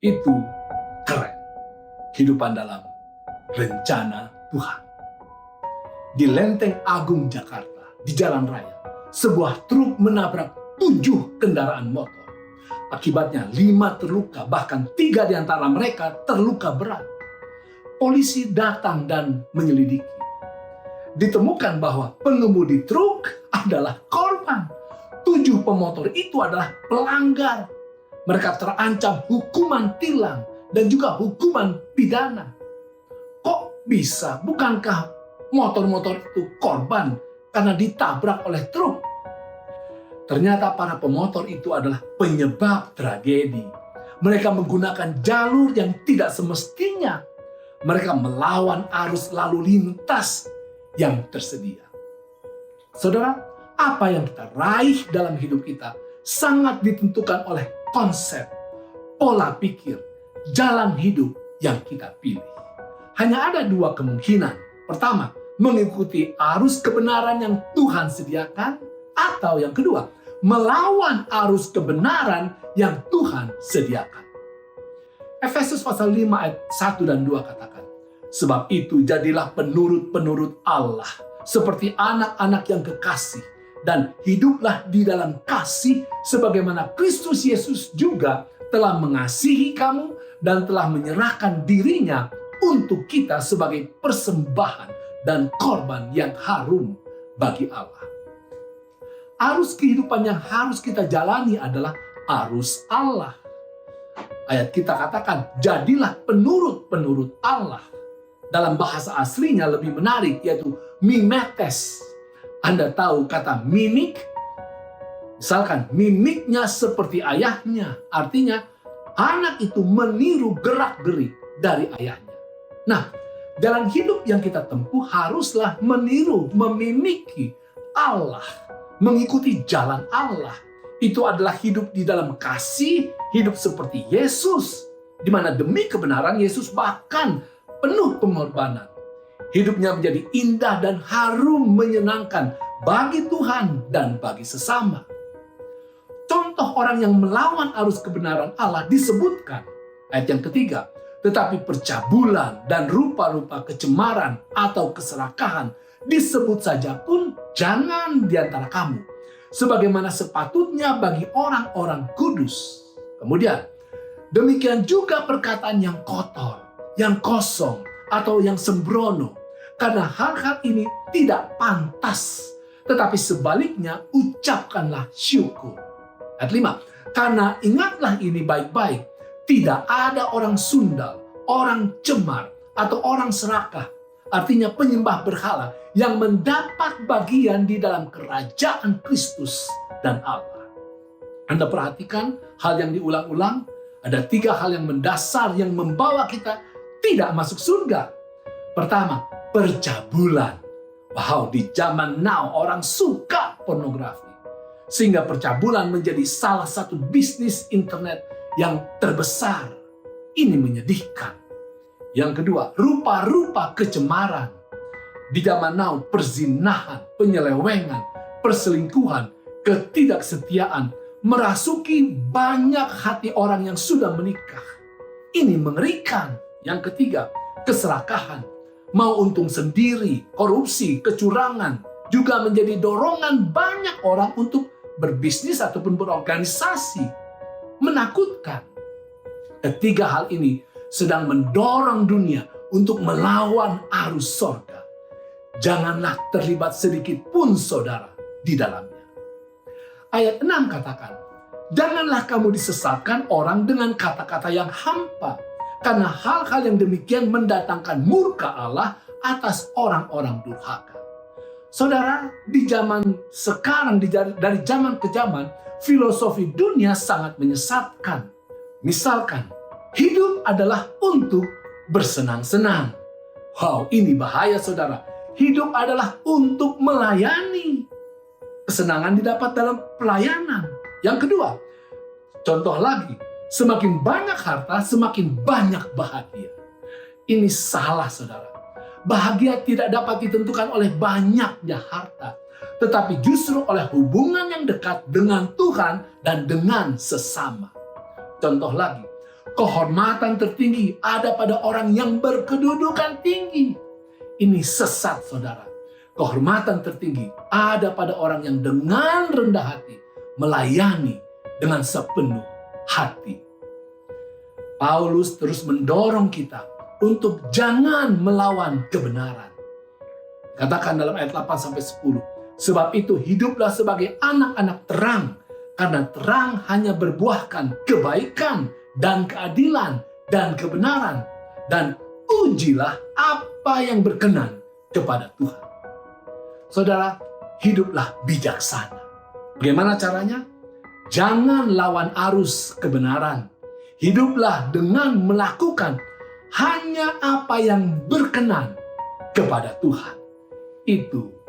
Itu keren. Kehidupan dalam rencana Tuhan. Di Lenteng Agung Jakarta, di jalan raya, sebuah truk menabrak 7 kendaraan motor. Akibatnya 5 terluka, bahkan 3 di antara mereka terluka berat. Polisi datang dan menyelidiki. Ditemukan bahwa pengemudi truk adalah korban. 7 pemotor itu adalah pelanggar. Mereka terancam hukuman tilang dan juga hukuman pidana. Kok bisa? Bukankah motor-motor itu korban karena ditabrak oleh truk? Ternyata para pemotor itu adalah penyebab tragedi. Mereka menggunakan jalur yang tidak semestinya. Mereka melawan arus lalu lintas yang tersedia. Saudara, apa yang kita raih dalam hidup kita sangat ditentukan oleh konsep, pola pikir, jalan hidup yang kita pilih. Hanya ada 2 kemungkinan. Pertama, mengikuti arus kebenaran yang Tuhan sediakan, atau yang kedua, melawan arus kebenaran yang Tuhan sediakan. Efesus pasal 5 ayat 1 dan 2 katakan, sebab itu jadilah penurut-penurut Allah, seperti anak-anak yang kekasih, dan hiduplah di dalam kasih, sebagaimana Kristus Yesus juga telah mengasihi kamu dan telah menyerahkan dirinya untuk kita sebagai persembahan dan korban yang harum bagi Allah. Arus kehidupan yang harus kita jalani adalah arus Allah. Ayat kita katakan, jadilah penurut-penurut Allah. Dalam bahasa aslinya lebih menarik, yaitu mimetes. Anda tahu kata mimik? Misalkan, mimiknya seperti ayahnya. Artinya, anak itu meniru gerak-gerik dari ayahnya. Nah, jalan hidup yang kita tempuh haruslah meniru, memimiki Allah. Mengikuti jalan Allah. Itu adalah hidup di dalam kasih, hidup seperti Yesus. Di mana demi kebenaran Yesus bahkan penuh pengorbanan. Hidupnya menjadi indah dan harum menyenangkan bagi Tuhan dan bagi sesama. Contoh orang yang melawan arus kebenaran Allah disebutkan. Ayat yang ketiga, tetapi percabulan dan rupa-rupa kecemaran atau keserakahan disebut saja pun jangan di antara kamu, sebagaimana sepatutnya bagi orang-orang kudus. Kemudian, demikian juga perkataan yang kotor, yang kosong, atau yang sembrono, karena hal-hal ini tidak pantas, tetapi sebaliknya ucapkanlah syukur. Ayat 5, karena ingatlah ini baik-baik, tidak ada orang sundal, orang cemar, atau orang serakah, artinya penyembah berhala, yang mendapat bagian di dalam kerajaan Kristus dan Allah. Anda perhatikan hal yang diulang-ulang, ada 3 hal yang mendasar yang membawa kita tidak masuk surga. Pertama, percabulan. Wow, di zaman now orang suka pornografi. Sehingga percabulan menjadi salah satu bisnis internet yang terbesar. Ini menyedihkan. Yang kedua, rupa-rupa kecemaran. Di zaman now, perzinahan, penyelewengan, perselingkuhan, ketidaksetiaan merasuki banyak hati orang yang sudah menikah. Ini mengerikan. Yang ketiga, keserakahan. Mau untung sendiri, korupsi, kecurangan juga menjadi dorongan banyak orang untuk berbisnis ataupun berorganisasi. Menakutkan. Ketiga hal ini sedang mendorong dunia untuk melawan arus sorga. Janganlah terlibat sedikit pun saudara di dalamnya. Ayat 6 katakan, janganlah kamu disesatkan orang dengan kata-kata yang hampa, karena hal-hal yang demikian mendatangkan murka Allah atas orang-orang durhaka. Saudara, di zaman sekarang, dari zaman ke zaman, filosofi dunia sangat menyesatkan. Misalkan, hidup adalah untuk bersenang-senang. Wow, ini bahaya saudara. Hidup adalah untuk melayani. Kesenangan didapat dalam pelayanan. Yang kedua, contoh lagi, semakin banyak harta, semakin banyak bahagia. Ini salah saudara. Bahagia tidak dapat ditentukan oleh banyaknya harta, tetapi justru oleh hubungan yang dekat dengan Tuhan dan dengan sesama. Contoh lagi, kehormatan tertinggi ada pada orang yang berkedudukan tinggi. Ini sesat, saudara. Kehormatan tertinggi ada pada orang yang dengan rendah hati melayani dengan sepenuh hati. Paulus terus mendorong kita untuk jangan melawan kebenaran. Katakan dalam ayat 8-10, sebab itu hiduplah sebagai anak-anak terang, karena terang hanya berbuahkan kebaikan dan keadilan dan kebenaran, dan ujilah apa yang berkenan kepada Tuhan. Saudara, hiduplah bijaksana. Bagaimana caranya? Jangan lawan arus kebenaran. Hiduplah dengan melakukan hanya apa yang berkenan kepada Tuhan. Itu